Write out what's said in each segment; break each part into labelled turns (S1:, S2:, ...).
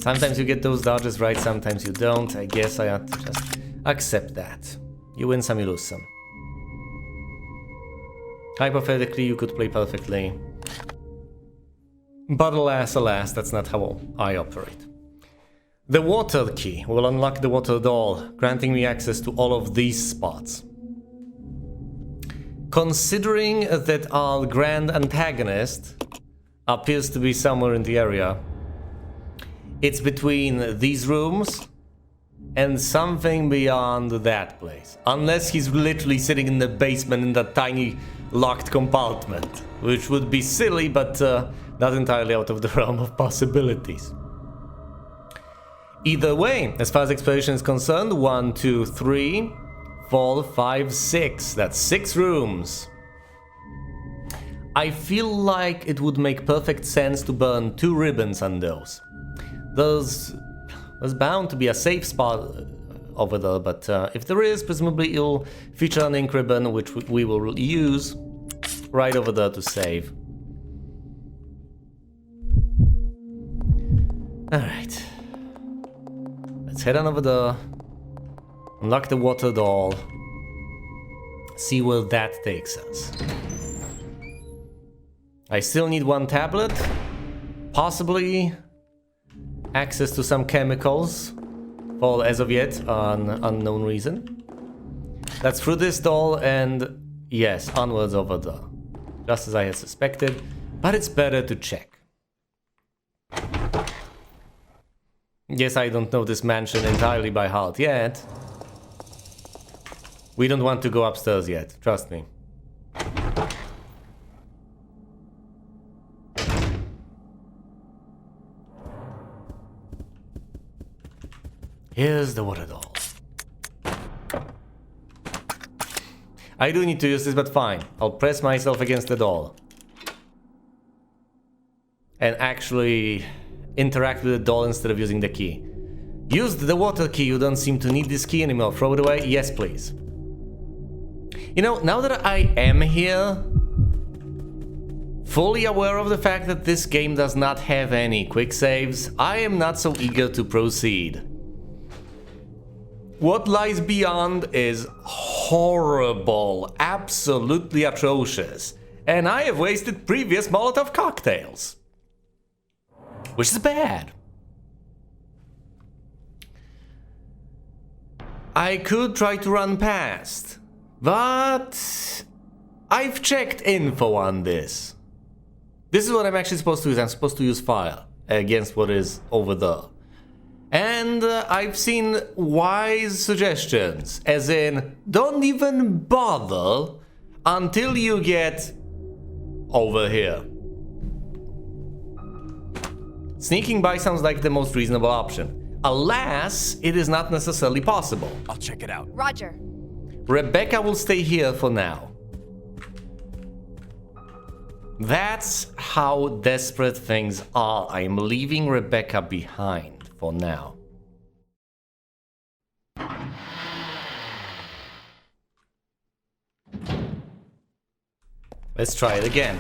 S1: Sometimes you get those dodges right, sometimes you don't. I guess I have to just accept that. You win some, you lose some. Hypothetically, you could play perfectly. But alas, that's not how I operate. The water key will unlock the water door, granting me access to all of these spots. Considering that our grand antagonist appears to be somewhere in the area, it's between these rooms and something beyond that place. Unless he's literally sitting in the basement in that tiny locked compartment, which would be silly, but not entirely out of the realm of possibilities. Either way, as far as exploration is concerned, 1, 2, 3, 4, 5, 6. That's 6 rooms. I feel like it would make perfect sense to burn 2 ribbons on those. There's bound to be a safe spot over there, but if there is, presumably it'll feature an ink ribbon, which we will use right over there to save. Alright. Let's head on over there, unlock the water door, see where that takes us. I still need 1 tablet, possibly access to some chemicals, for as of yet an unknown reason. That's through this door and yes, onwards over there. Just as I had suspected, but it's better to check. Yes, I don't know this mansion entirely by heart yet. We don't want to go upstairs yet, trust me. Here's the water door. I do need to use this, but fine. I'll press myself against the door. And actually interact with the door instead of using the key. Use the water key, you don't seem to need this key anymore. Throw it away? Yes, please. You know, now that I am here, fully aware of the fact that this game does not have any quick saves, I am not so eager to proceed. What lies beyond is horrible, absolutely atrocious, and I have wasted previous Molotov cocktails. Which is bad. I could try to run past, but I've checked info on this. This is what I'm actually supposed to use. I'm supposed to use fire against what is over there. And I've seen wise suggestions, as in, don't even bother until you get over here. Sneaking by sounds like the most reasonable option. Alas, it is not necessarily possible.
S2: I'll check it out.
S3: Roger.
S1: Rebecca will stay here for now. That's how desperate things are. I am leaving Rebecca behind for now. Let's try it again.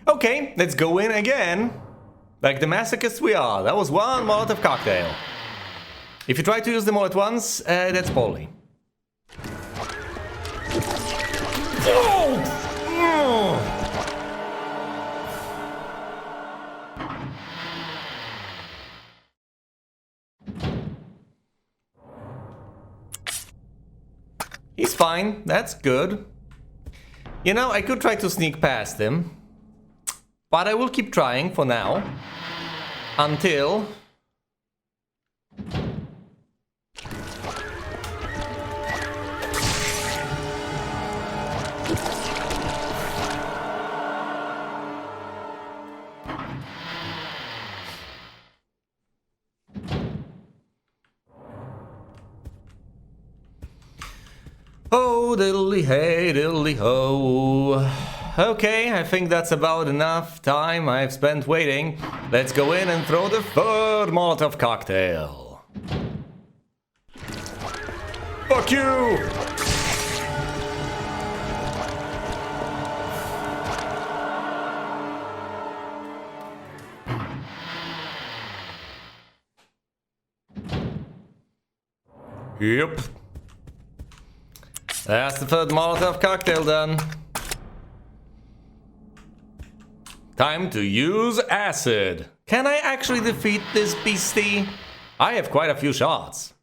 S1: Okay, let's go in again. Like the masochists we are. That was 1 Molotov cocktail. If you try to use them all at once, that's poorly. He's fine, that's good. You know, I could try to sneak past him. But I will keep trying for now. Until... Oh diddly hey, diddly ho. Okay, I think that's about enough time I've spent waiting. Let's go in and throw the third Molotov cocktail. Fuck you! Yep. That's the third Molotov cocktail done. Time to use acid. Can I actually defeat this beastie? I have quite a few shots.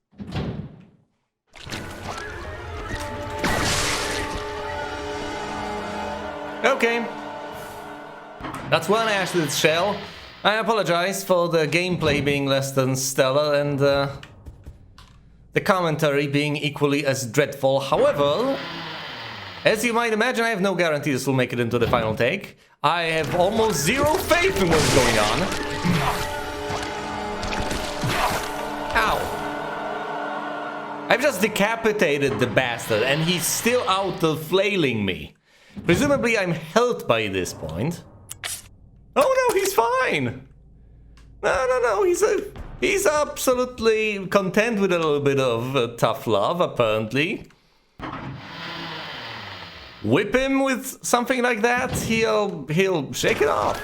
S1: Okay. That's one acid shell. I apologize for the gameplay being less than stellar and the commentary being equally as dreadful. However, as you might imagine, I have no guarantee this will make it into the final take. I have almost zero faith in what's going on. Ow. I've just decapitated the bastard and he's still out of flailing me. Presumably I'm health by this point. Oh no, he's fine. No, he's absolutely content with a little bit of tough love, apparently. Whip him with something like that, he'll shake it off.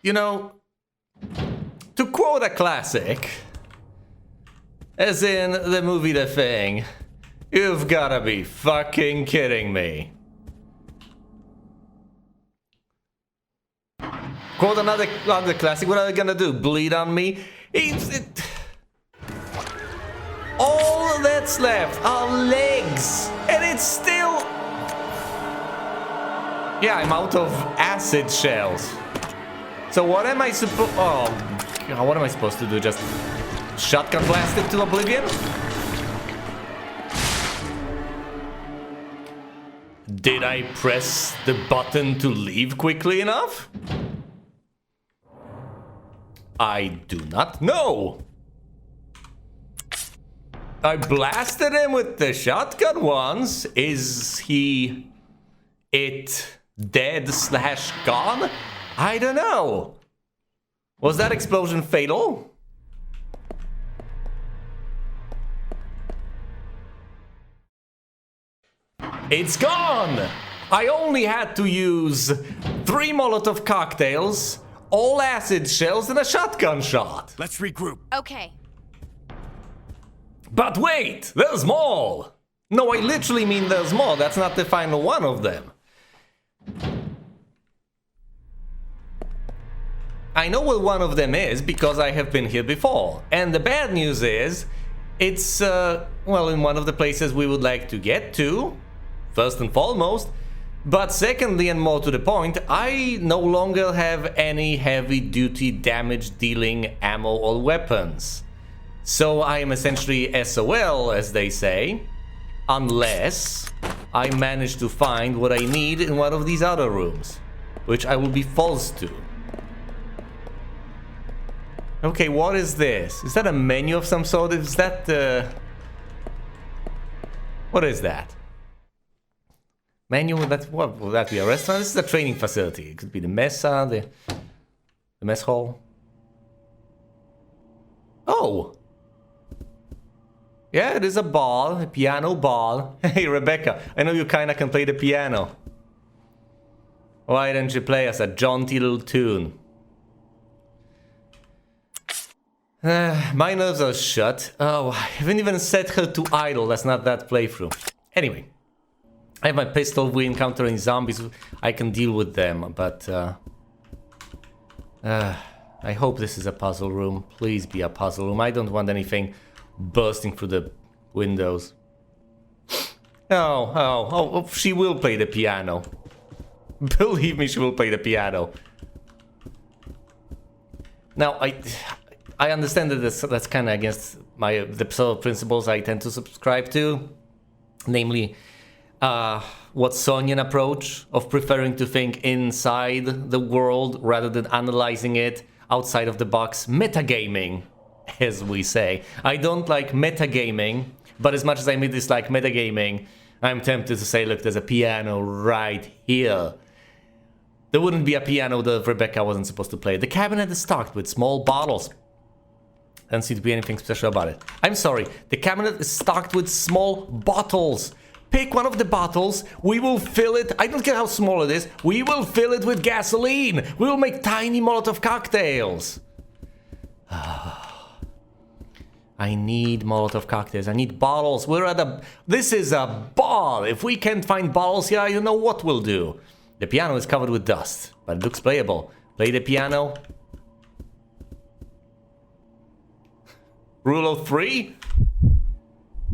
S1: You know, to quote a classic, as in the movie The Thing, you've gotta be fucking kidding me. Quote another classic, what are they gonna do? Bleed on me? All that's left are legs, and it's still... Yeah, I'm out of acid shells. So what am I supposed... Oh, God, what am I supposed to do? Just shotgun blast it to oblivion? Did I press the button to leave quickly enough? I do not know. I blasted him with the shotgun once. Is it dead / gone? I don't know. Was that explosion fatal? It's gone! I only had to use 3 Molotov cocktails, all acid shells, and a shotgun shot.
S2: Let's regroup.
S3: Okay.
S1: But wait, there's more! No, I literally mean there's more. That's not the final one of them. I know what one of them is because I have been here before. And the bad news is, it's, well, in one of the places we would like to get to, first and foremost. But secondly, and more to the point, I no longer have any heavy-duty damage-dealing ammo or weapons. So I am essentially SOL, as they say, unless I manage to find what I need in one of these other rooms, which I will be forced to. Okay, what is this? Is that a menu of some sort? Is that what is that? Menu? What will that be? A restaurant? This is a training facility. It could be the mesa, the mess hall. Oh! Yeah, it is a bar, a piano bar. Hey, Rebecca, I know you kinda can play the piano. Why don't you play us a jaunty little tune? My nerves are shut. Oh, I haven't even set her to idle. That's not that playthrough. Anyway, I have my pistol. We encounter any zombies, I can deal with them. But I hope this is a puzzle room. Please be a puzzle room. I don't want anything bursting through the windows. Oh, she will play the piano. Believe me, she will play the piano. Now, I understand that that's kind of against the sort of principles I tend to subscribe to, namely Watsonian approach of preferring to think inside the world rather than analyzing it outside of the box metagaming, as we say. I don't like metagaming, but as much as I dislike metagaming, I'm tempted to say, look, there's a piano right here. There wouldn't be a piano that Rebecca wasn't supposed to play. The cabinet is stocked with small bottles. Doesn't seem to be anything special about it. I'm sorry, the cabinet is stocked with small bottles. Pick one of the bottles, we will fill it, I don't care how small it is, we will fill it with gasoline. We will make tiny Molotov cocktails. I need Molotov cocktails, I need bottles. This is a bar. If we can't find bottles here, you know what we'll do. The piano is covered with dust, but it looks playable. Play the piano. Rule of 3?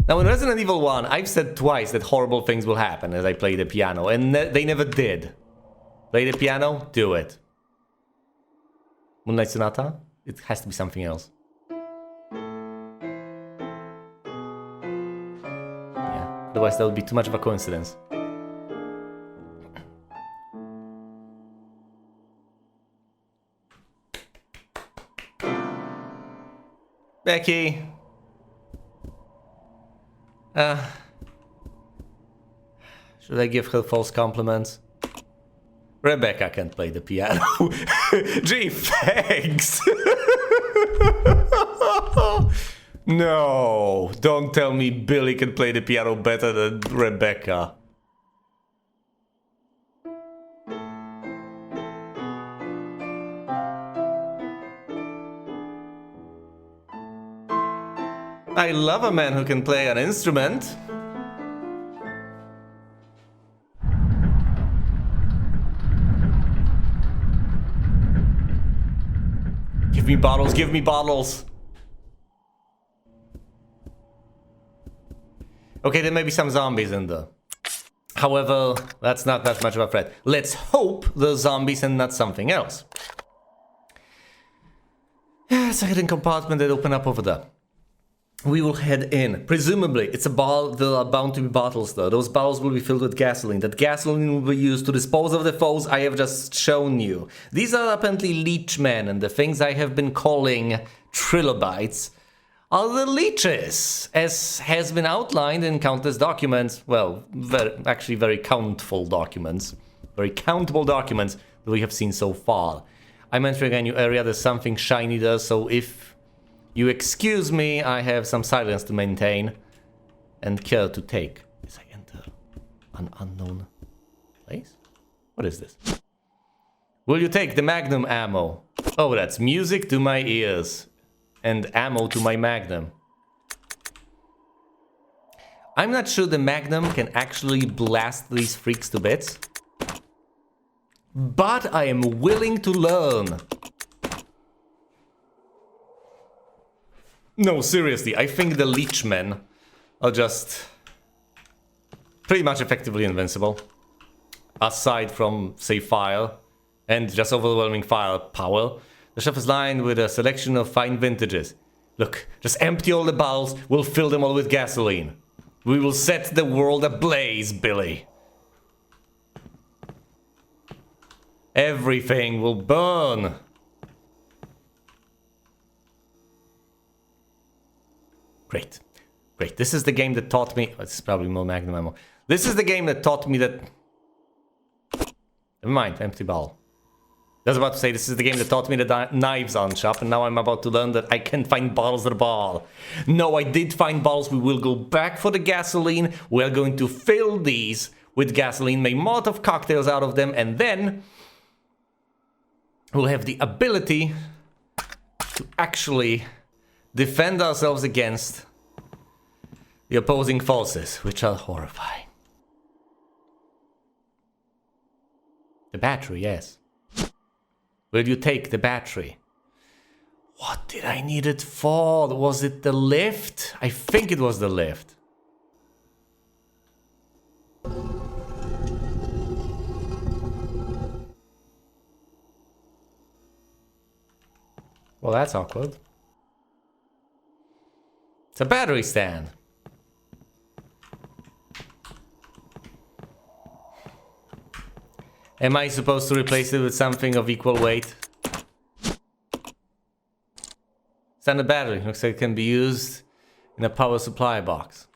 S1: Now in Resident Evil 1, I've said twice that horrible things will happen as I play the piano, and they never did. Play the piano, do it. Moonlight Sonata? It has to be something else. Yeah, otherwise that would be too much of a coincidence. Becky. Should I give her false compliments? Rebecca can play the piano. Gee, thanks. No, don't tell me Billy can play the piano better than Rebecca. I love a man who can play an instrument. Give me bottles, give me bottles. Okay, there may be some zombies in there. However, that's not that much of a threat. Let's hope the zombies and not something else. It's a hidden compartment that open up over there. We will head in. Presumably, there are bound to be bottles though. Those bottles will be filled with gasoline. That gasoline will be used to dispose of the foes I have just shown you. These are apparently leechmen, and the things I have been calling trilobites are the leeches, as has been outlined in countless documents. Well, very countful documents. Very countable documents that we have seen so far. I'm entering a new area. There's something shiny there, so if you excuse me, I have some silence to maintain and care to take as I enter an unknown place. What is this? Will you take the Magnum Ammo? Oh, that's music to my ears and ammo to my Magnum. I'm not sure the Magnum can actually blast these freaks to bits, but I am willing to learn. No, seriously, I think the leechmen are just pretty much effectively invincible. Aside from, say, fire and just overwhelming firepower. The shelf is lined with a selection of fine vintages. Look, just empty all the bottles, we'll fill them all with gasoline. We will set the world ablaze, Billy. Everything will burn. Great. Great. This is the game that taught me... This is probably more Magnum Ammo. This is the game that taught me that... Never mind, empty bottle. I was about to say, this is the game that taught me that knives aren't sharp, and now I'm about to learn that I can find bottles at a bar. No, I did find bottles. We will go back for the gasoline. We're going to fill these with gasoline, make Molotov cocktails out of them, and then... we'll have the ability to actually defend ourselves against the opposing forces, which are horrifying. The battery, yes. Will you take the battery? What did I need it for? Was it the lift? I think it was the lift. Well, that's awkward. It's a battery stand. Am I supposed to replace it with something of equal weight? Standard battery. Looks like it can be used in a power supply box.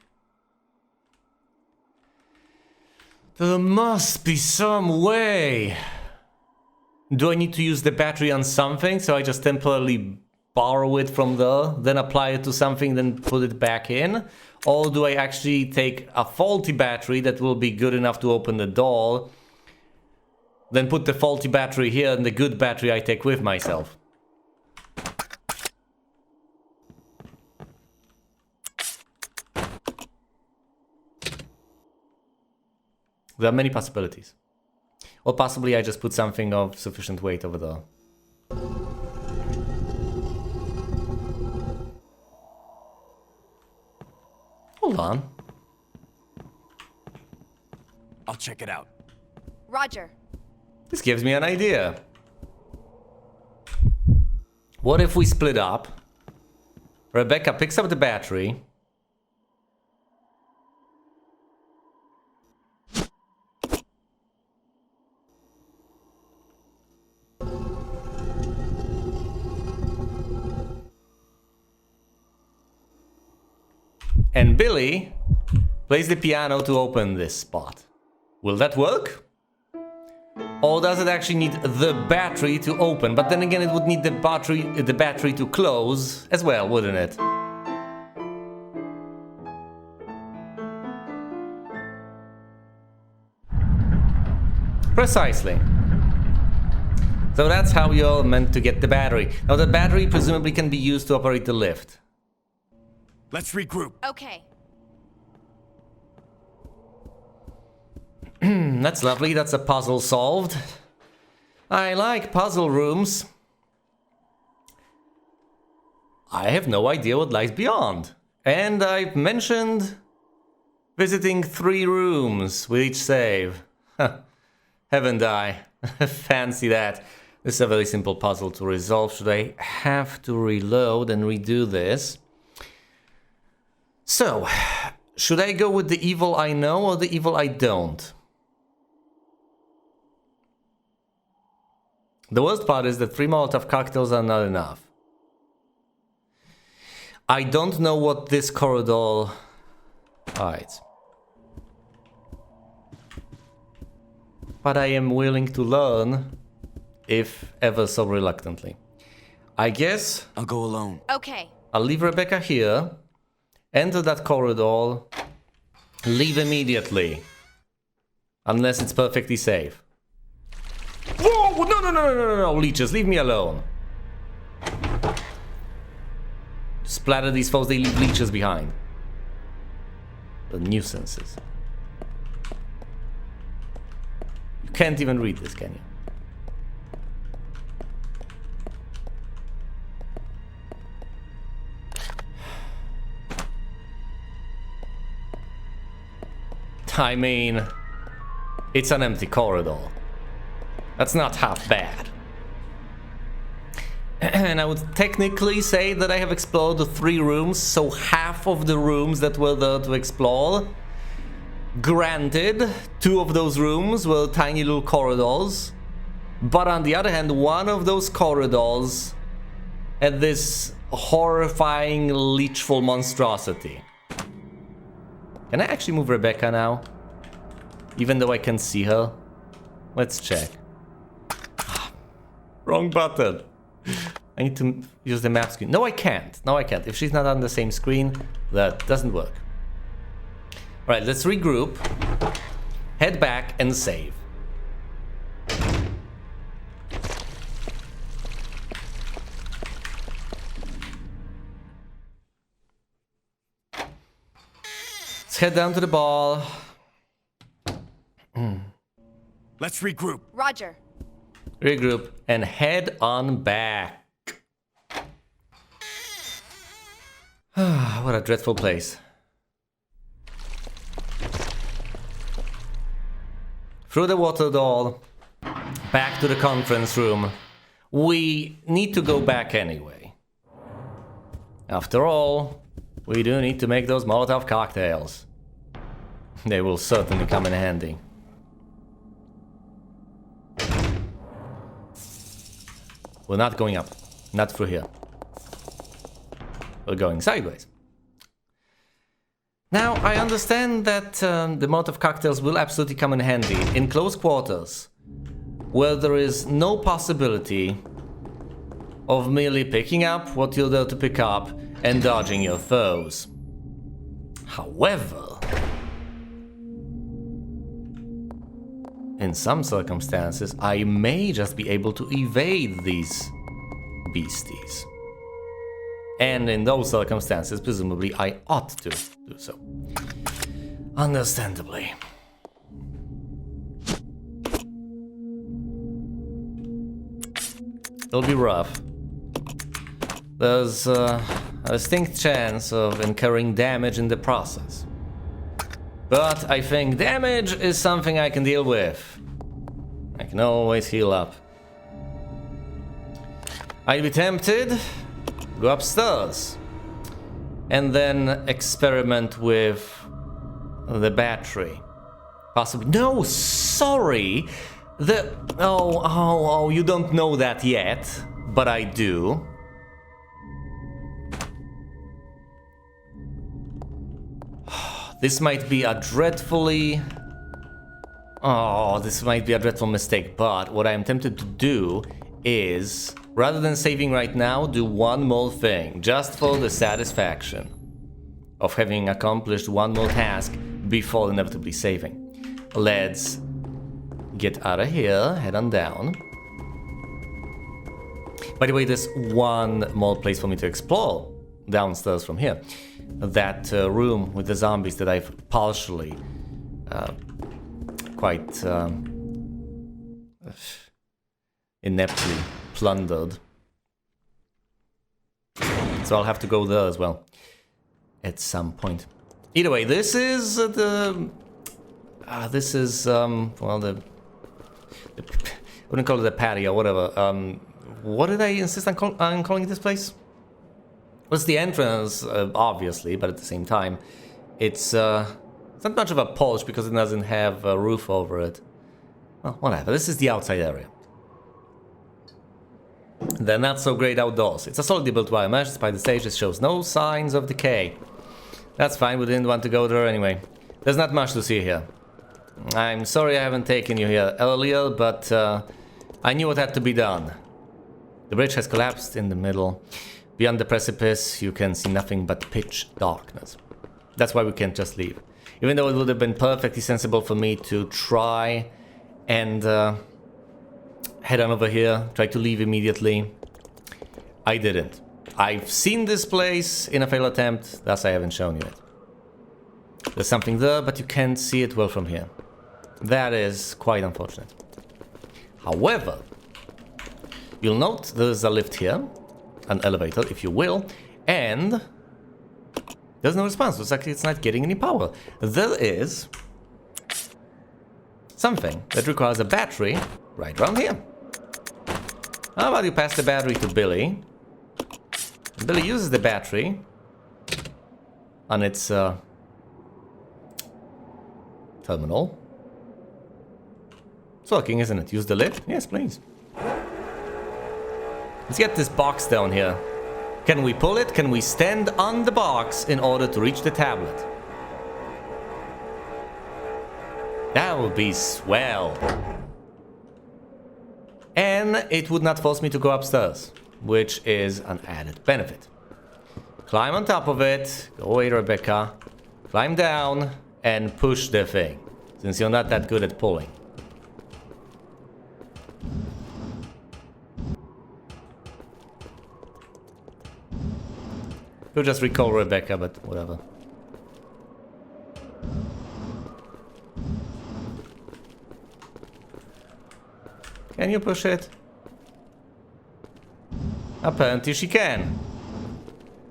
S1: There must be some way. Do I need to use the battery on something? So I just temporarily borrow it from there, then apply it to something, then put it back in? Or do I actually take a faulty battery that will be good enough to open the door, then put the faulty battery here and the good battery I take with myself? There are many possibilities. Or possibly I just put something of sufficient weight over there. Hold on.
S2: I'll check it out.
S3: Roger.
S1: This gives me an idea. What if we split up? Rebecca picks up the battery. And Billy plays the piano to open this spot. Will that work? Or does it actually need the battery to open? But then again, it would need the battery to close as well, wouldn't it? Precisely. So that's how you're meant to get the battery. Now the battery presumably can be used to operate the lift.
S2: Let's regroup.
S3: Okay.
S1: That's lovely, that's a puzzle solved. I like puzzle rooms. I have no idea what lies beyond. And I've mentioned visiting 3 rooms with each save. Haven't I? Fancy that. This is a very simple puzzle to resolve. Should I have to reload and redo this? So, should I go with the evil I know or the evil I don't? The worst part is that 3 Molotov cocktails are not enough. I don't know what this corridor hides. But I am willing to learn, if ever so reluctantly. I guess
S2: I'll go alone.
S3: Okay.
S1: I'll leave Rebecca here, enter that corridor, leave immediately. Unless it's perfectly safe. Whoa! No, leeches, leave me alone. Splatter these foes, they leave leeches behind. The nuisances. You can't even read this, can you? I mean, it's an empty corridor. That's not half bad. And I would technically say that I have explored the 3 rooms, so half of the rooms that were there to explore. Granted, 2 of those rooms were tiny little corridors, but on the other hand, one of those corridors had this horrifying leechful monstrosity. Can I actually move Rebecca now? Even though I can see her? Let's check. Wrong button. I need to use the map screen. No, I can't. No, I can't. If she's not on the same screen, that doesn't work. Alright, let's regroup. Head back and save. Let's head down to the ball.
S2: Let's regroup.
S3: Roger.
S1: Regroup and head on back. What a dreadful place. Through the water door, back to the conference room. We need to go back anyway. After all, we do need to make those Molotov cocktails. They will certainly come in handy. We're not going up. Not through here. going sideways. Now, I understand that the Molotov cocktails will absolutely come in handy in close quarters, where there is no possibility of merely picking up what you're there to pick up and dodging your foes. However, in some circumstances, I may just be able to evade these beasties. And in those circumstances, presumably, I ought to do so. Understandably. It'll be rough. There's a distinct chance of incurring damage in the process. But I think damage is something I can deal with. I can always heal up. I'd be tempted to go upstairs and then experiment with the battery. Possibly. No, sorry. Oh, you don't know that yet, but I do. This might be a dreadfully... this might be a dreadful mistake, but what I'm tempted to do is, rather than saving right now, do one more thing, just for the satisfaction of having accomplished one more task before inevitably saving. Let's get out of here, head on down. By the way, there's one more place for me to explore downstairs from here. That room with the zombies that I've partially quite ineptly plundered. So I'll have to go there as well at some point. Either way, this is well, the I wouldn't call it a patio, whatever. What did I insist on calling this place? Well, it's the entrance, obviously, but at the same time, it's not much of a porch because it doesn't have a roof over it. Well, whatever. This is the outside area. The not so great outdoors. It's a solidly built wire mesh. Despite the stage, it shows no signs of decay. That's fine. We didn't want to go there anyway. There's not much to see here. I'm sorry I haven't taken you here earlier, but I knew what had to be done. The bridge has collapsed in the middle. Beyond the precipice, you can see nothing but pitch darkness. That's why we can't just leave. Even though it would have been perfectly sensible for me to try and head on over here, try to leave immediately, I didn't. I've seen this place in a failed attempt, thus I haven't shown you it. There's something there, but you can't see it well from here. That is quite unfortunate. However, you'll note there's a lift here. An elevator, if you will, and there's no response. Looks like it's not getting any power. There is something that requires a battery right around here. How about you pass the battery to Billy? Billy uses the battery on its terminal. It's working, isn't it? Use the lid? Yes, please. Let's get this box down here. Can we pull it? Can we stand on the box in order to reach the tablet? That would be swell. And it would not force me to go upstairs, which is an added benefit. Climb on top of it. Go away, Rebecca. Climb down and push the thing, since you're not that good at pulling. Could just recall Rebecca, but whatever. Can you push it? Apparently she can.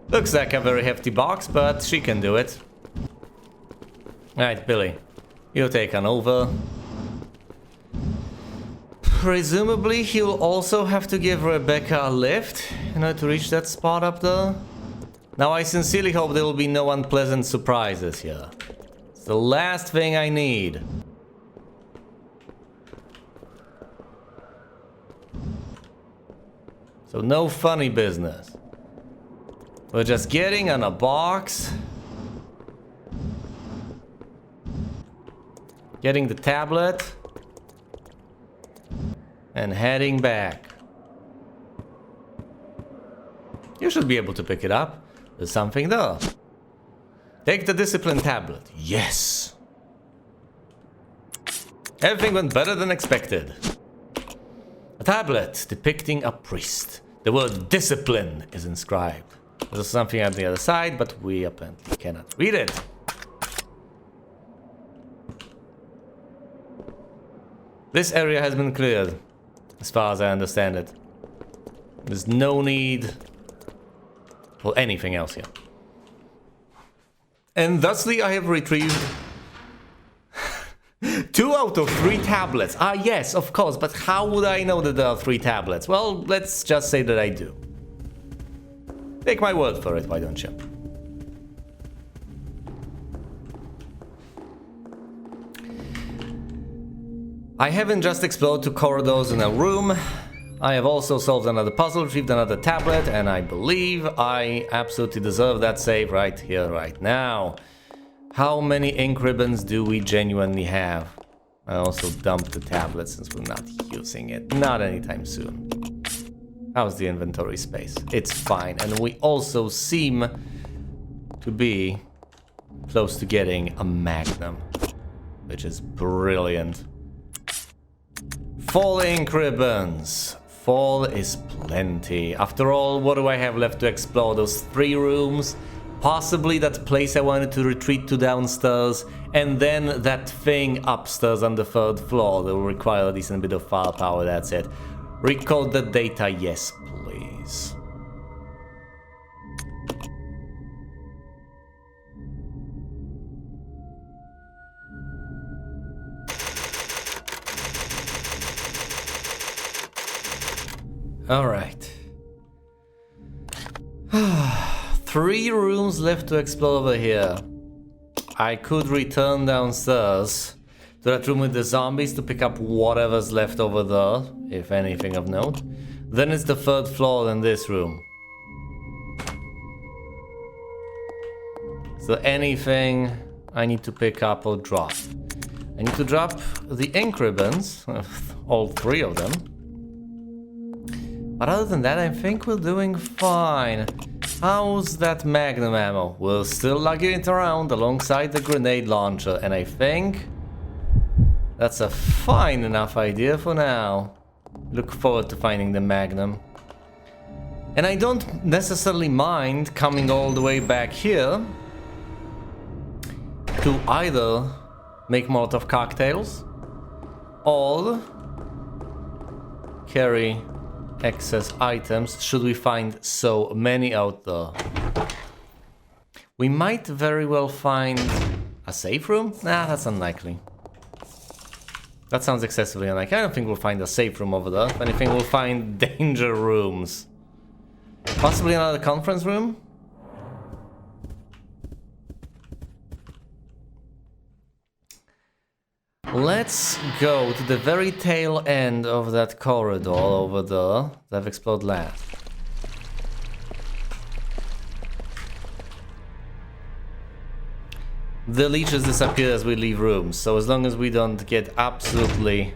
S1: Looks like a very hefty box, but she can do it. Alright, Billy. You take on over. Presumably he'll also have to give Rebecca a lift in order to reach that spot up there. Now, I sincerely hope there will be no unpleasant surprises here. It's the last thing I need. So no funny business. We're just getting on a box. Getting the tablet. And heading back. You should be able to pick it up. There's something there. Take the discipline tablet. Yes. Everything went better than expected. A tablet depicting a priest. The word discipline is inscribed. There's something on the other side, but we apparently cannot read it. This area has been cleared, as far as I understand it. There's no need for anything else here. And thusly I have retrieved 2 out of 3 tablets. Ah, yes, of course, but how would I know that there are 3 tablets? Well, let's just say that I do. Take my word for it, why don't you? I haven't just explored 2 corridors in a room. I have also solved another puzzle, retrieved another tablet, and I believe I absolutely deserve that save right here, right now. How many ink ribbons do we genuinely have? I also dumped the tablet since we're not using it. Not anytime soon. How's the inventory space? It's fine. And we also seem to be close to getting a Magnum, which is brilliant. 4 ink ribbons. 4 is plenty. After all, what do I have left to explore? Those 3 rooms, possibly that place I wanted to retreat to downstairs, and then that thing upstairs on the 3rd floor that will require a decent bit of firepower, that's it. Recode the data, yes please. Alright. 3 rooms left to explore over here. I could return downstairs to that room with the zombies to pick up whatever's left over there, if anything of note. Then it's the 3rd floor in this room. So anything I need to pick up or drop. I need to drop the ink ribbons, all 3 of them. But other than that, I think we're doing fine. How's that Magnum ammo? We're still lugging it around alongside the grenade launcher, and I think that's a fine enough idea for now. Look forward to finding the Magnum. And I don't necessarily mind coming all the way back here to either make Molotov cocktails or carry excess items should we find so many out there. We might very well find a safe room? Nah, that's unlikely. That sounds excessively unlikely. I don't think we'll find a safe room over there. If anything, we'll find danger rooms. Possibly another conference room? Let's go to the very tail end of that corridor over there that I've explored last. The leeches disappear as we leave rooms, so as long as we don't get absolutely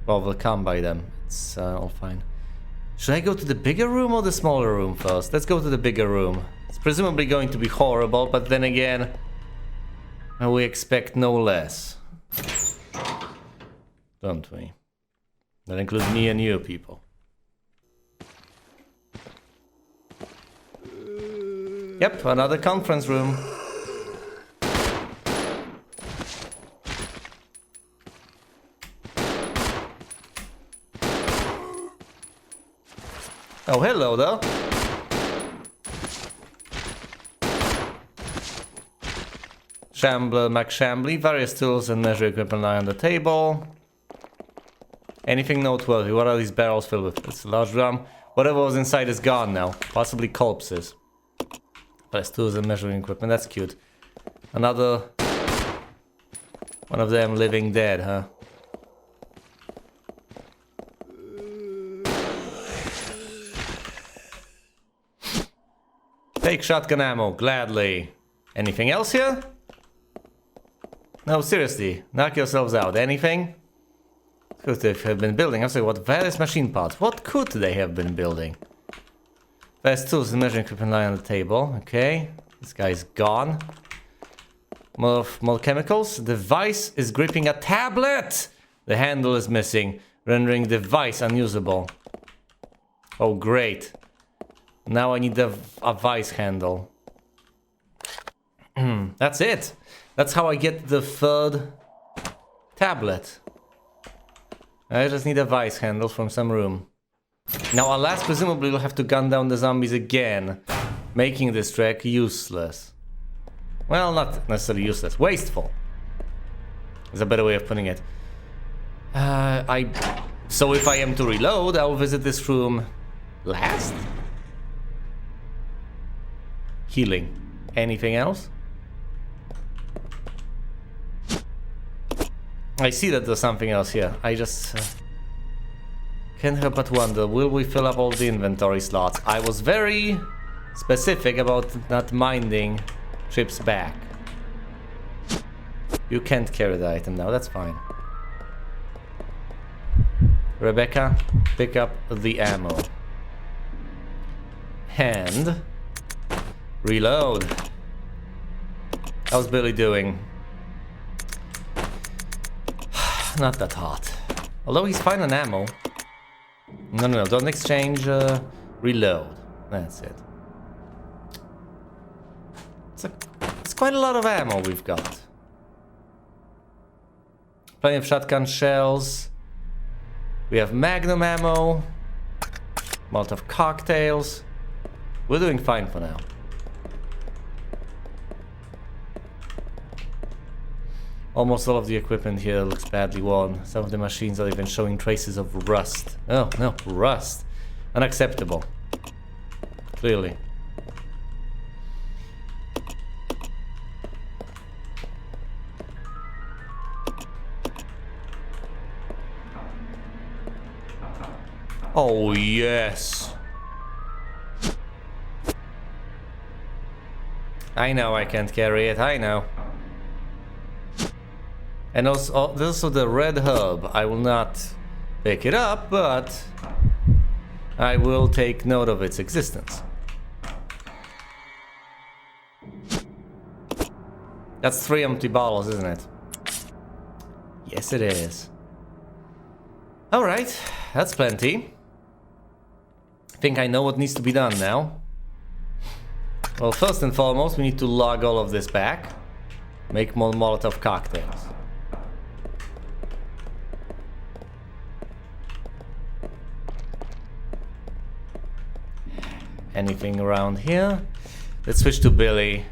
S1: overcome by them, it's all fine. Should I go to the bigger room or the smaller room first? Let's go to the bigger room. It's presumably going to be horrible, but then again, we expect no less. Don't we? That includes me and you, people. Yep, another conference room. Oh, hello there. Shambler, McShambly, various tools and measure equipment lie on the table. Anything noteworthy? What are these barrels filled with? It's a large drum. Whatever was inside is gone now. Possibly corpses. Various tools and measuring equipment. That's cute. Another one of them living dead, huh? Take shotgun ammo, gladly. Anything else here? No, seriously, knock yourselves out. Anything? Could they have been building? I'm sorry, what various machine parts? What could they have been building? Various tools and measuring equipment lie on the table. Okay, this guy's gone. More chemicals. The device is gripping a tablet! The handle is missing, rendering the device unusable. Oh, great. Now I need a vice handle. That's it. That's how I get the third tablet. I just need a vice handle from some room. Now, alas, presumably we'll have to gun down the zombies again, making this track useless. Well, not necessarily useless. Wasteful is a better way of putting it. So if I am to reload, I'll visit this room last? Healing. Anything else? I see that there's something else here. I just can't help but wonder, will we fill up all the inventory slots? I was very specific about not minding trips back. You can't carry the item now, that's fine. Rebecca, pick up the ammo. And reload. How's Billy doing? Not that hot. Although he's fine on ammo. No, don't exchange, reload. That's it. It's quite a lot of ammo we've got. Plenty of shotgun shells. We have Magnum Ammo. Molotov Cocktails. We're doing fine for now. Almost all of the equipment here looks badly worn. Some of the machines are even showing traces of rust. Oh, no, rust. Unacceptable. Clearly. Oh, yes. I know I can't carry it, I know. And also, there's also the red herb. I will not pick it up, but I will take note of its existence. That's 3 empty bottles, isn't it? Yes, it is. Alright, that's plenty. I think I know what needs to be done now. Well, first and foremost, we need to log all of this back. Make more Molotov cocktails. Anything around here? Let's switch to Billy.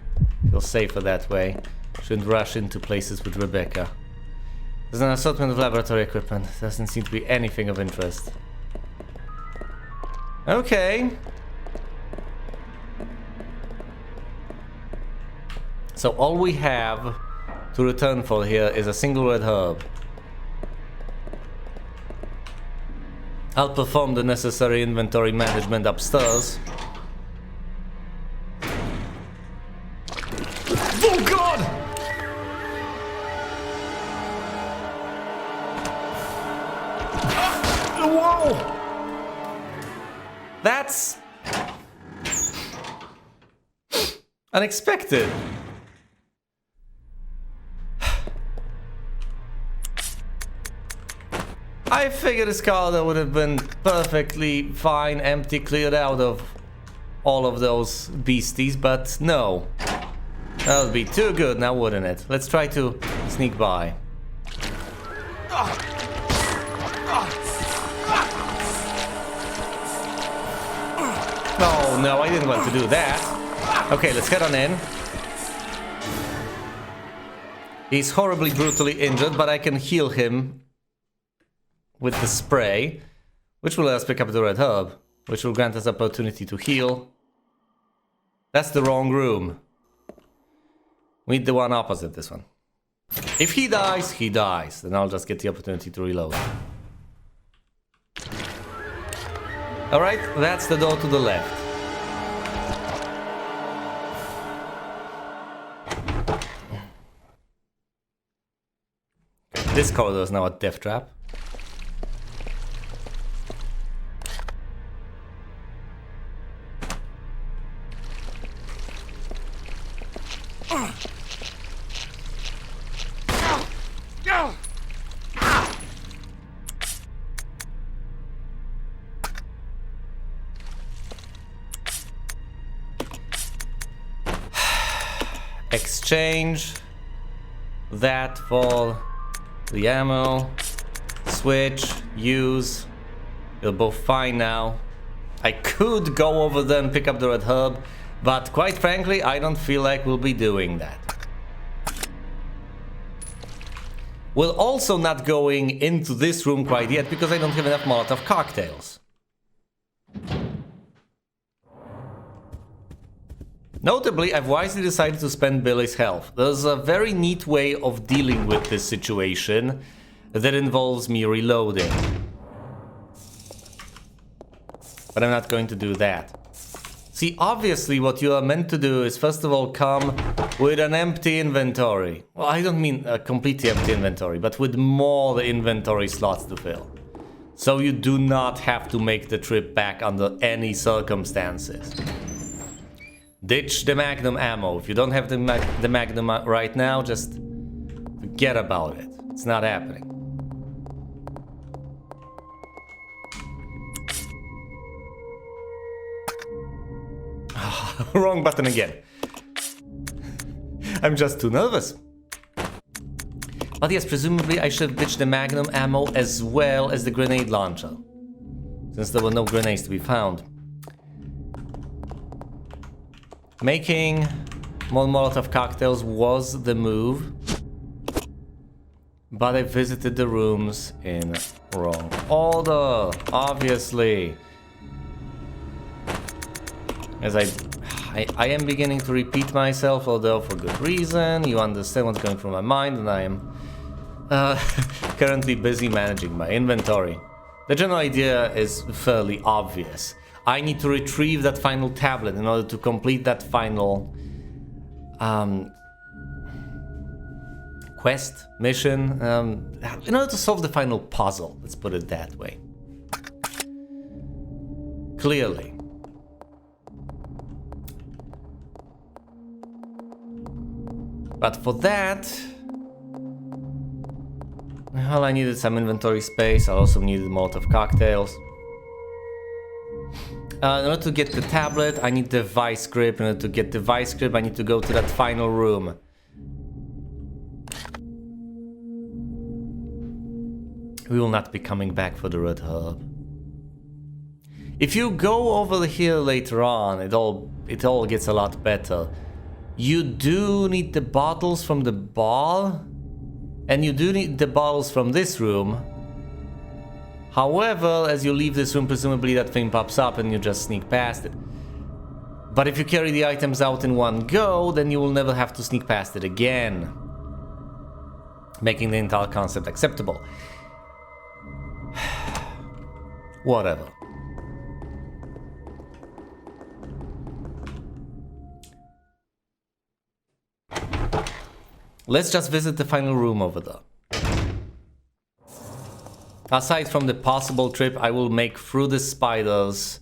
S1: Feel safer that way. Shouldn't rush into places with Rebecca. There's an assortment of laboratory equipment. Doesn't seem to be anything of interest. Okay. So all we have to return for here is a single red herb. I'll perform the necessary inventory management upstairs. Oh God! Whoa! That's unexpected. I figured this corridor would have been perfectly fine, empty, cleared out of all of those beasties, but no. That would be too good now, wouldn't it? Let's try to sneak by. Oh no, I didn't want to do that. Okay, let's head on in. He's horribly, brutally injured, but I can heal him with the spray, which will let us pick up the red herb, which will grant us opportunity to heal. That's the wrong room. We need the one opposite this one. If he dies, he dies. Then I'll just get the opportunity to reload. Alright, that's the door to the left. This corridor is now a death trap. Exchange that for the ammo. Switch, use. They're both fine now. I could go over there and pick up the red herb, but quite frankly, I don't feel like we'll be doing that. We're also not going into this room quite yet because I don't have enough Molotov cocktails. Notably, I've wisely decided to spend Billy's health. There's a very neat way of dealing with this situation that involves me reloading. But I'm not going to do that. See, obviously what you are meant to do is first of all come with an empty inventory. Well, I don't mean a completely empty inventory, but with more inventory slots to fill. So you do not have to make the trip back under any circumstances. Ditch the Magnum Ammo. If you don't have the Magnum right now, just forget about it. It's not happening. Wrong button again. I'm just too nervous. But yes, presumably I should have ditched the Magnum Ammo as well as the grenade launcher, since there were no grenades to be found. Making more Molotov cocktails was the move, but I visited the rooms in wrong order, obviously. As I am beginning to repeat myself, although for good reason. You understand what's going through my mind, and I am currently busy managing my inventory. The general idea is fairly obvious. I need to retrieve that final tablet in order to complete that final quest, mission, in order to solve the final puzzle, let's put it that way. Clearly. But for that, well, I needed some inventory space. I also needed Molotov cocktails. In order to get the tablet, I need the vice grip. In order to get the vice grip, I need to go to that final room. We will not be coming back for the red herb. If you go over here later on, it all gets a lot better. You do need the bottles from the bar, and you do need the bottles from this room. However, as you leave this room, presumably that thing pops up and you just sneak past it. But if you carry the items out in one go, then you will never have to sneak past it again, making the entire concept acceptable. Whatever. Let's just visit the final room over there. Aside from the possible trip I will make through the spiders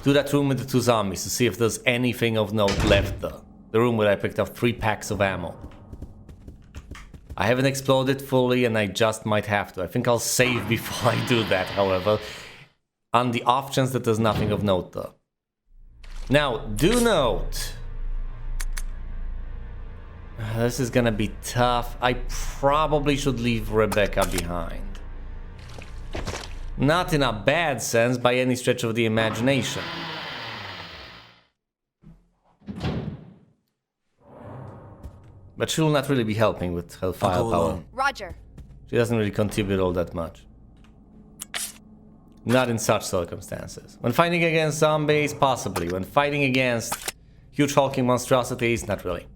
S1: to that room with the two zombies to see if there's anything of note left there. The room where I picked up 3 packs of ammo. I haven't explored it fully and I just might have to. I think I'll save before I do that, however, on the off chance that there's nothing of note there. Now, do note, this is gonna be tough. I probably should leave Rebecca behind. Not in a bad sense by any stretch of the imagination. But she will not really be helping with her firepower.
S3: Roger.
S1: She doesn't really contribute all that much. Not in such circumstances. When fighting against zombies, possibly. When fighting against huge hulking monstrosities, not really.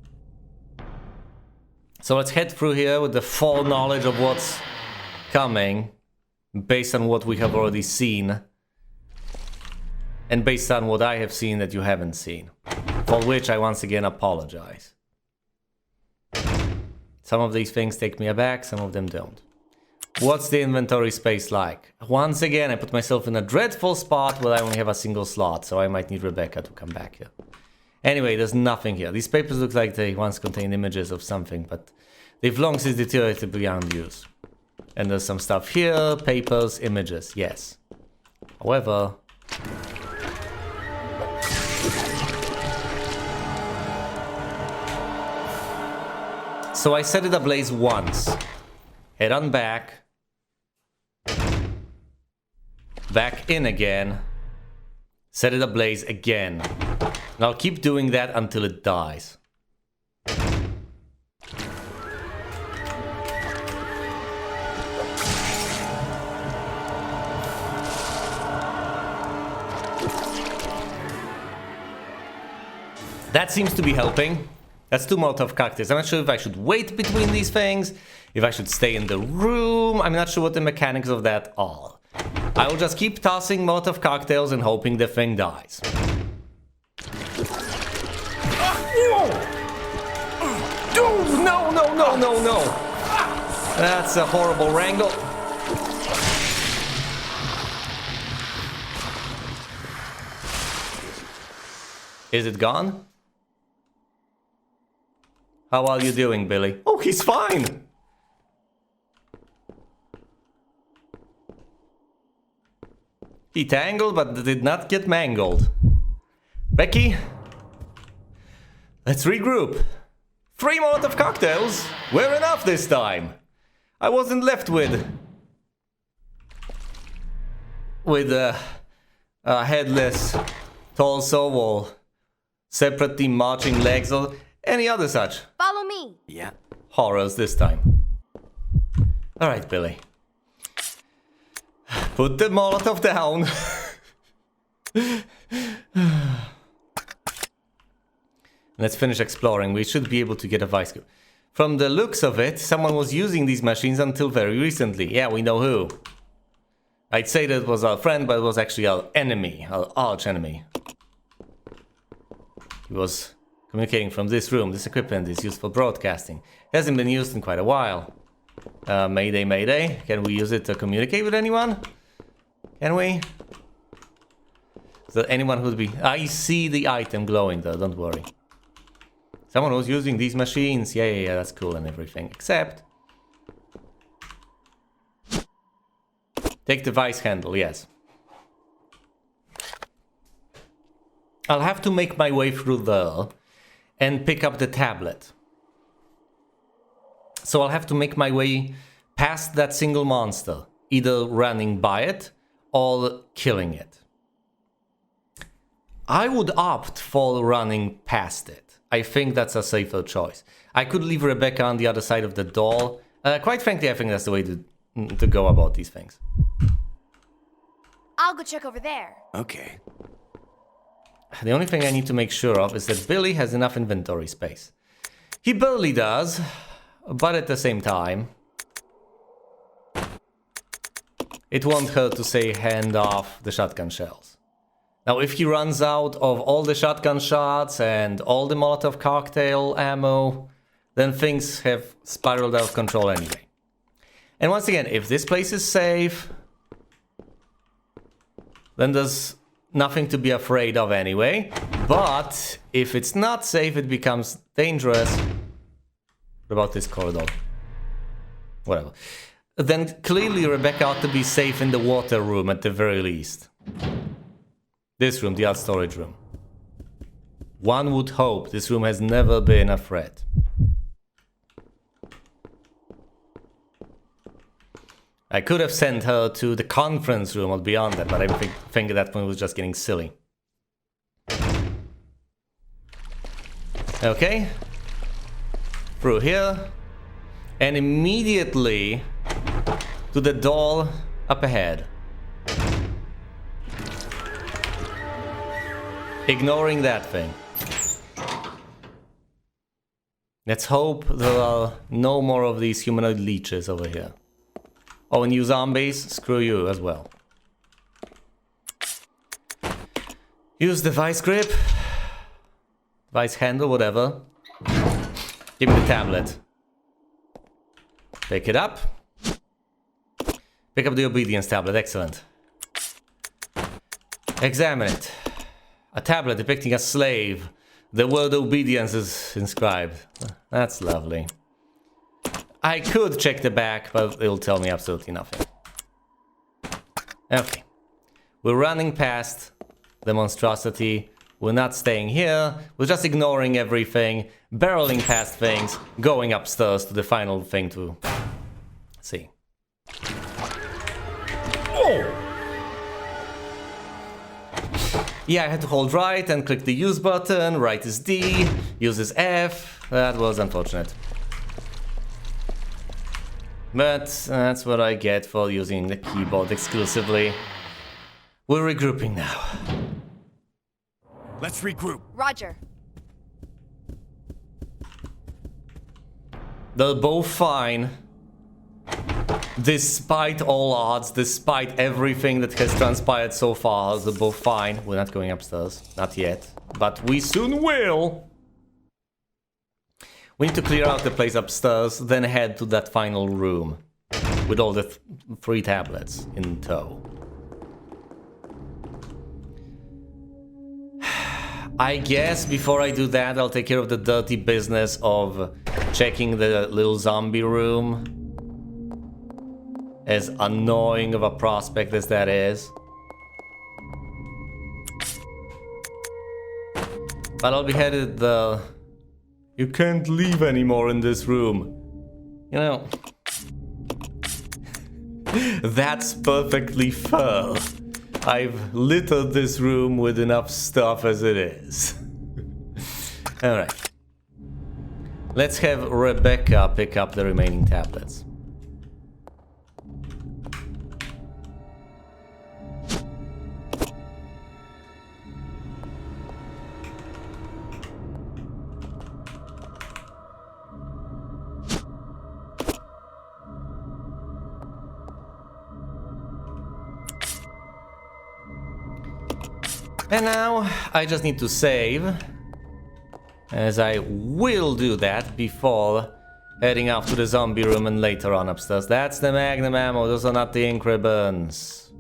S1: So let's head through here with the full knowledge of what's coming, based on what we have already seen, and based on what I have seen that you haven't seen, for which I once again apologize. Some of these things take me aback, some of them don't. What's the inventory space like? Once again, I put myself in a dreadful spot where I only have a single slot, so I might need Rebecca to come back here. Anyway, there's nothing here. These papers look like they once contained images of something, but they've long since deteriorated beyond use. And there's some stuff here, papers, images, yes. However... So I set it ablaze once. Head on back. Back in again. Set it ablaze again. And I'll keep doing that until it dies. That seems to be helping. That's 2 Molotov cocktails. I'm not sure if I should wait between these things, if I should stay in the room. I'm not sure what the mechanics of that are. I will just keep tossing Molotov cocktails and hoping the thing dies. Dude, no, no, no, no, no. That's a horrible wrangle. Is it gone? How are you doing, Billy? Oh, he's fine! He tangled, but did not get mangled. Becky, let's regroup. 3 Molotov cocktails were enough this time. I wasn't left with a headless torso or separately marching legs or any other such.
S3: Follow me.
S2: Yeah.
S1: Horrors this time. Alright, Billy. Put the Molotov down. Let's finish exploring. We should be able to get a vice grip. From the looks of it, someone was using these machines until very recently. Yeah, we know who. I'd say that was our friend, but it was actually our enemy, our arch enemy. He was communicating from this room. This equipment is used for broadcasting. It hasn't been used in quite a while. Mayday, mayday. Can we use it to communicate with anyone? Can we? Is there anyone who'd be... I see the item glowing though, don't worry. Someone who's using these machines. Yeah, that's cool and everything. Except... take the vice handle, yes. I'll have to make my way through there and pick up the tablet. So I'll have to make my way past that single monster, either running by it or killing it. I would opt for running past it. I think that's a safer choice. I could leave Rebecca on the other side of the door. Quite frankly, I think that's the way to go about these things.
S3: I'll go check over there.
S2: Okay.
S1: The only thing I need to make sure of is that Billy has enough inventory space. He barely does, but at the same time, it won't hurt to say hand off the shotgun shells. Now, if he runs out of all the shotgun shots and all the Molotov cocktail ammo, then things have spiraled out of control anyway. And once again, if this place is safe, then there's nothing to be afraid of anyway. But if it's not safe, it becomes dangerous. What about this corridor? Whatever. Then clearly Rebecca ought to be safe in the water room at the very least. This room, the art storage room. One would hope this room has never been a threat. I could have sent her to the conference room or beyond that, but I think at that point it was just getting silly. Okay. Through here. And immediately to the door up ahead. Ignoring that thing. Let's hope there are no more of these humanoid leeches over here. Oh, and you zombies, screw you as well. Use the vice grip. Vice handle, whatever. Give me the tablet. Pick it up. Pick up the obedience tablet, excellent. Examine it. A tablet depicting a slave. The word obedience is inscribed. That's lovely. I could check the back, but it'll tell me absolutely nothing. Okay. We're running past the monstrosity. We're not staying here. We're just ignoring everything, barreling past things, going upstairs to the final thing to see. Oh! Yeah, I had to hold right and click the use button. Right is D, use is F. That was unfortunate. But that's what I get for using the keyboard exclusively. We're regrouping now.
S2: Let's regroup.
S3: Roger.
S1: They're both fine. Despite all odds, despite everything that has transpired so far, they're both fine. We're not going upstairs. Not yet. But we soon will. We need to clear out the place upstairs, then head to that final room. With all the 3 tablets in tow. I guess before I do that, I'll take care of the dirty business of checking the little zombie room. As annoying of a prospect as that is. But I'll be headed the... You can't leave anymore in this room. You know... That's perfectly fair. I've littered this room with enough stuff as it is. Alright. Let's have Rebecca pick up the remaining tablets. And now, I just need to save, as I will do that before heading off to the zombie room and later on upstairs. That's the Magnum Ammo, those are not the ink ribbons.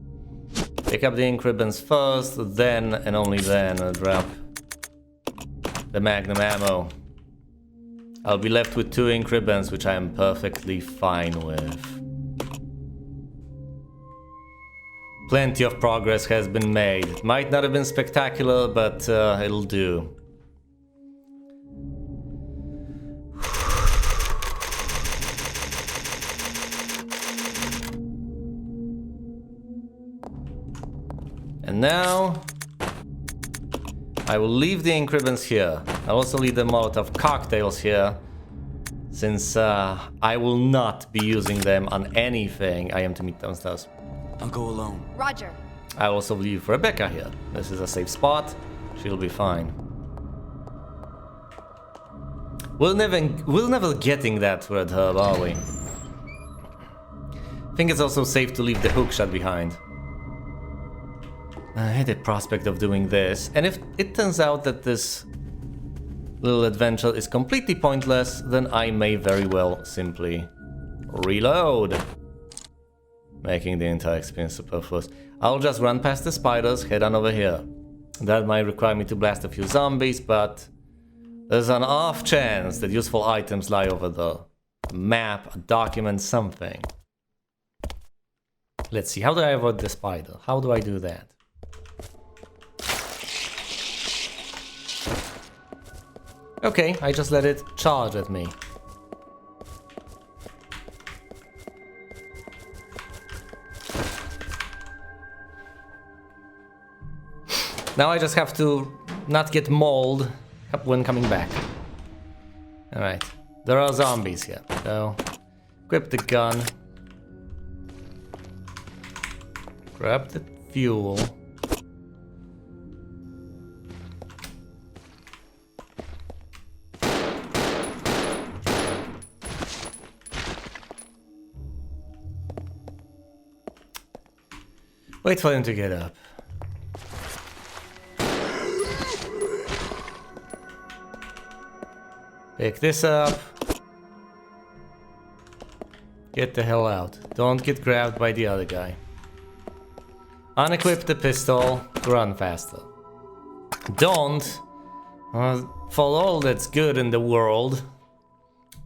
S1: Pick up the ink ribbons first, then and only then I'll drop the Magnum Ammo. I'll be left with 2 ink ribbons, which I am perfectly fine with. Plenty of progress has been made. It might not have been spectacular, but it'll do. And now, I will leave the ink ribbons here. I'll also leave the Molotov Cocktails here, since I will not be using them on anything I am to meet downstairs.
S2: I'll go alone.
S3: Roger.
S1: I'll also leave Rebecca here. This is a safe spot. She'll be fine. We're never getting that red herb, are we? I think it's also safe to leave the hookshot behind. I had a prospect of doing this, and if it turns out that this little adventure is completely pointless, then I may very well simply reload. Making the entire experience superfluous. I'll just run past the spiders, head on over here. That might require me to blast a few zombies, but there's an off chance that useful items lie over the map, a document, something. Let's see, how do I avoid the spider? How do I do that? Okay, I just let it charge at me. Now I just have to not get mauled when coming back. Alright, there are zombies here, so equip the gun. Grab the fuel. Wait for him to get up. Pick this up. Get the hell out. Don't get grabbed by the other guy. Unequip the pistol to run faster. Don't, for all that's good in the world,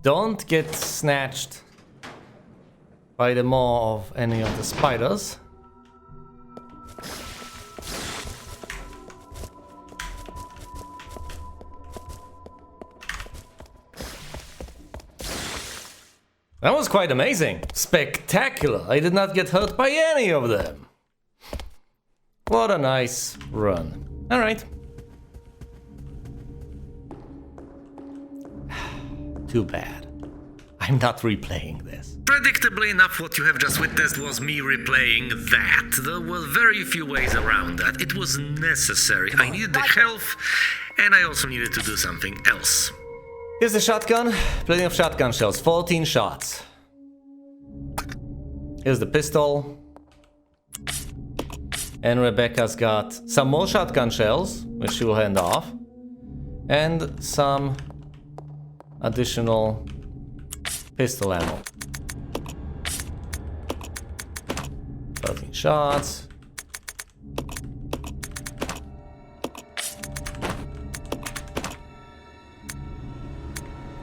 S1: don't get snatched by the maw of any of the spiders. That was quite amazing. Spectacular. I did not get hurt by any of them. What a nice run. Alright. Too bad. I'm not replaying this.
S3: Predictably enough, what you have just witnessed was me replaying that. There were very few ways around that. It was necessary. I needed the health, and I also needed to do something else.
S1: Here's the shotgun. Plenty of shotgun shells. 14 shots. Here's the pistol. And Rebecca's got some more shotgun shells, which she will hand off. And some additional pistol ammo. 13 shots.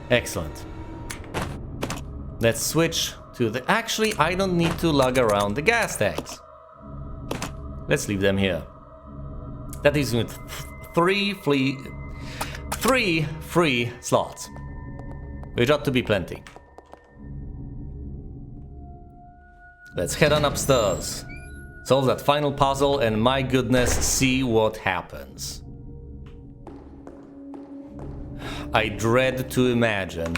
S1: Excellent. Let's switch to the... Actually, I don't need to lug around the gas tanks. Let's leave them here. That leaves me with three free slots. Which ought to be plenty. Let's head on upstairs. Solve that final puzzle and my goodness, see what happens. I dread to imagine.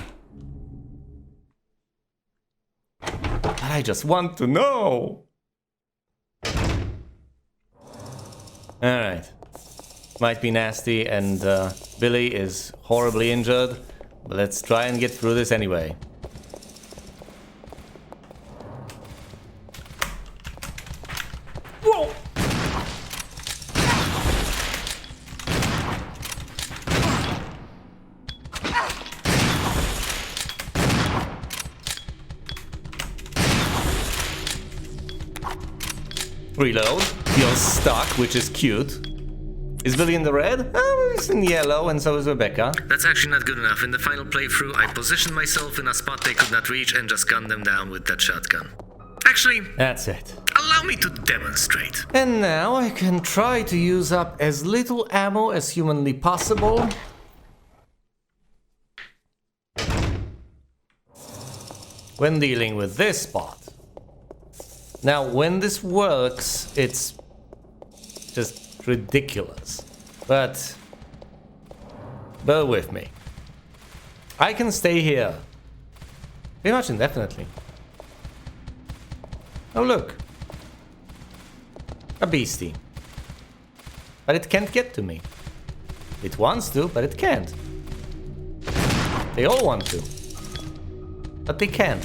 S1: But I just want to know. Alright. Might be nasty and Billy is horribly injured. But let's try and get through this anyway. Whoa! Reload. You're stuck, which is cute. Is Billy in the red? Oh, he's in yellow, and so is Rebecca.
S3: That's actually not good enough. In the final playthrough, I positioned myself in a spot they could not reach and just gunned them down with that shotgun. Actually,
S1: That's it.
S3: allow me to demonstrate.
S1: And now I can try to use up as little ammo as humanly possible. When dealing with this spot. Now, when this works, it's just ridiculous. But bear with me. I can stay here pretty much indefinitely. Oh, look. A beastie. But it can't get to me. It wants to, but it can't. They all want to. But they can't.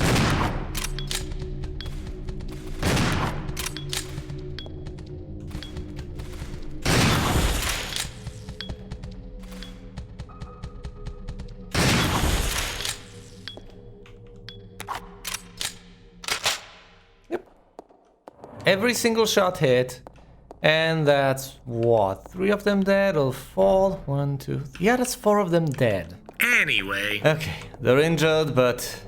S1: Every single shot hit, and that's what? 3 of them dead or 4? 1, 2, 3. Yeah, that's 4 of them dead.
S3: Anyway,
S1: Okay, they're injured, but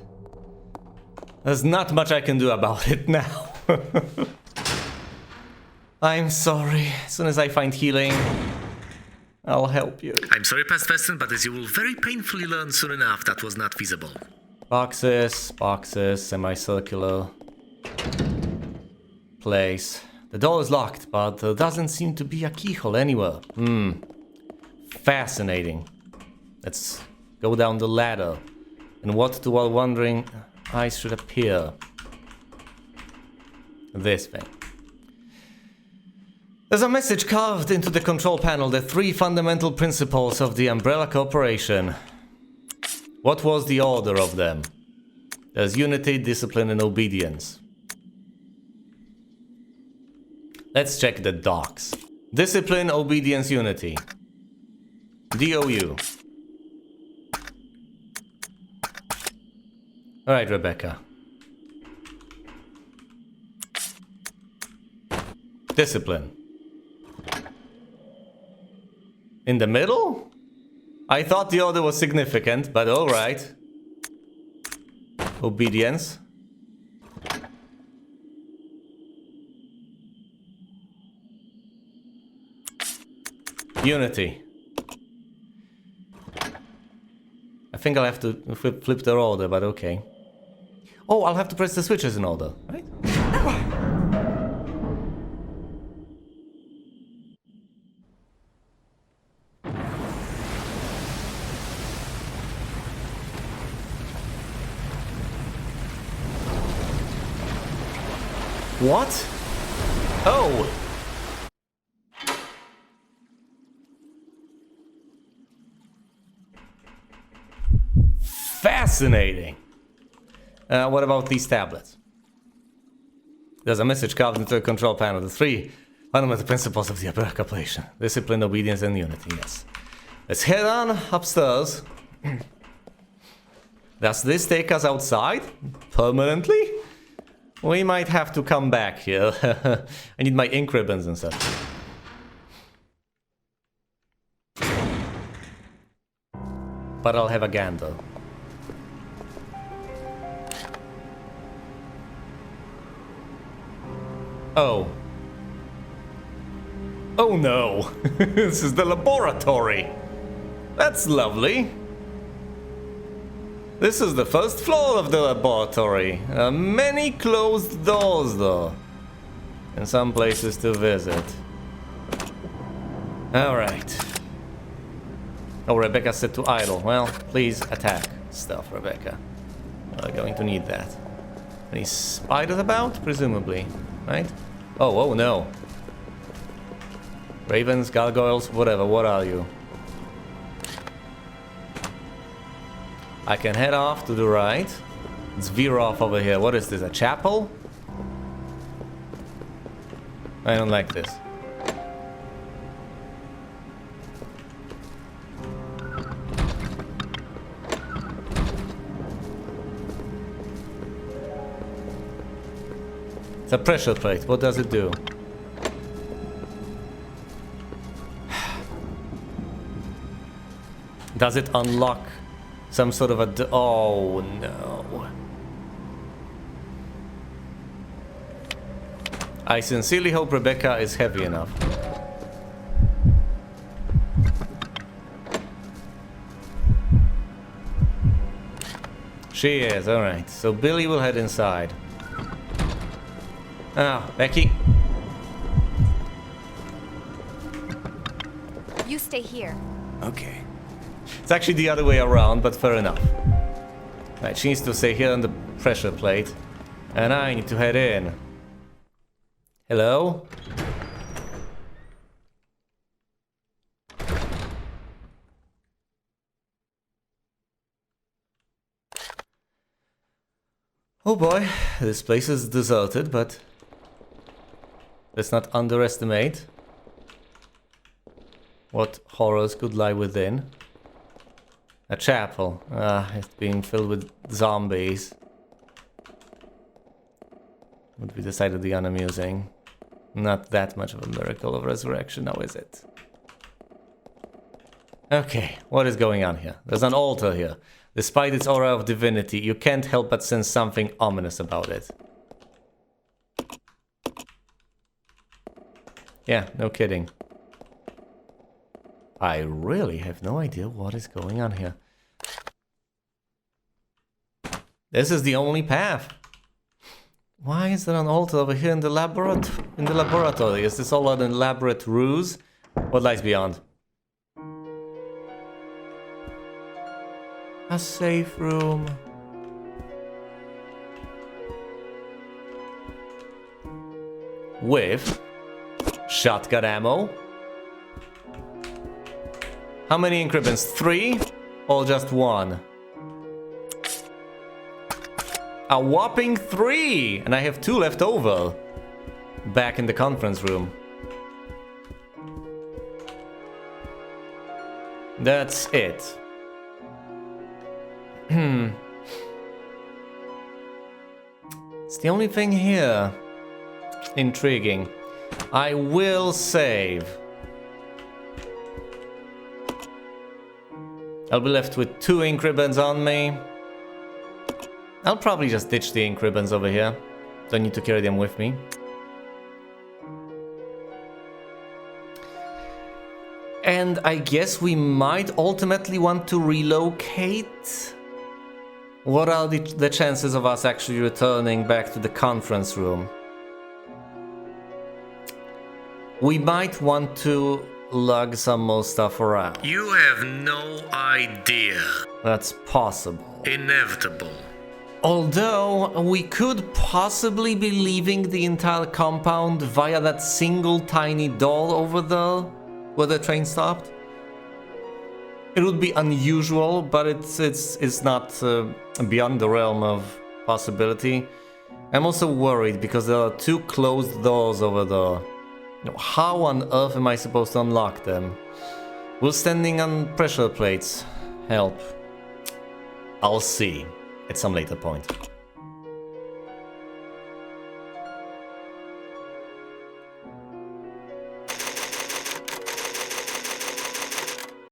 S1: there's not much I can do about it now. I'm sorry. As soon as I find healing, I'll help you.
S3: I'm sorry, Past Western, but as you will very painfully learn soon enough, that was not feasible.
S1: Boxes, semicircular place. The door is locked, but there doesn't seem to be a keyhole anywhere. Fascinating. Let's go down the ladder. And what do our wandering eyes should appear? This thing. There's a message carved into the control panel, the 3 fundamental principles of the Umbrella Corporation. What was the order of them? There's unity, discipline, and obedience. Let's check the docs. Discipline, obedience, unity. DOU. Alright, Rebecca. Discipline. In the middle? I thought the order was significant, but alright. Obedience. Unity. I think I'll have to flip their order, but okay. Oh, I'll have to press the switches in order, right? What? Oh! Fascinating! What about these tablets? There's a message carved into the control panel. The 3 fundamental principles of the American operation. Discipline, obedience, and unity, yes. Let's head on upstairs. Does this take us outside? Permanently? We might have to come back here. I need my ink ribbons and stuff. But I'll have a gander. Oh. Oh no. This is the laboratory. That's lovely. This is the first floor of the laboratory. Many closed doors though. And some places to visit. Alright. Oh, Rebecca said to idle. Well, please attack stuff, Rebecca. We're going to need that. Any spiders about? Presumably. Right? Oh no. Ravens, gargoyles, whatever. What are you? I can head off to the right. Let's veer off over here. What is this? A chapel? I don't like this. It's a pressure plate. What does it do? Does it unlock some sort of a... Oh no. I sincerely hope Rebecca is heavy enough. She is, alright. So Billy will head inside. Ah, Becky.
S4: You stay here.
S2: Okay.
S1: It's actually the other way around, but fair enough. Right, she needs to stay here on the pressure plate. And I need to head in. Hello? Oh boy, this place is deserted, but let's not underestimate what horrors could lie within. A chapel. It's being filled with zombies. Would be decidedly unamusing. Not that much of a miracle of resurrection, now is it? Okay, what is going on here? There's an altar here. Despite its aura of divinity, you can't help but sense something ominous about it. Yeah, no kidding. I really have no idea what is going on here. This is the only path. Why is there an altar over here in the laboratory? Is this all an elaborate ruse? What lies beyond? A safe room. With shotgun ammo. How many increments? 3 or just 1? A whopping 3! And I have 2 left over. Back in the conference room. That's it. It's the only thing here. Intriguing. I will save. I'll be left with 2 ink ribbons on me. I'll probably just ditch the ink ribbons over here. Don't need to carry them with me. And I guess we might ultimately want to relocate. What are the chances of us actually returning back to the conference room? We might want to lug some more stuff around.
S3: You have no idea.
S1: That's possible.
S3: Inevitable.
S1: Although, we could possibly be leaving the entire compound via that single tiny door over there, where the train stopped. It would be unusual, but it's not beyond the realm of possibility. I'm also worried because there are 2 closed doors over there. How on earth am I supposed to unlock them? Will standing on pressure plates help? I'll see at some later point.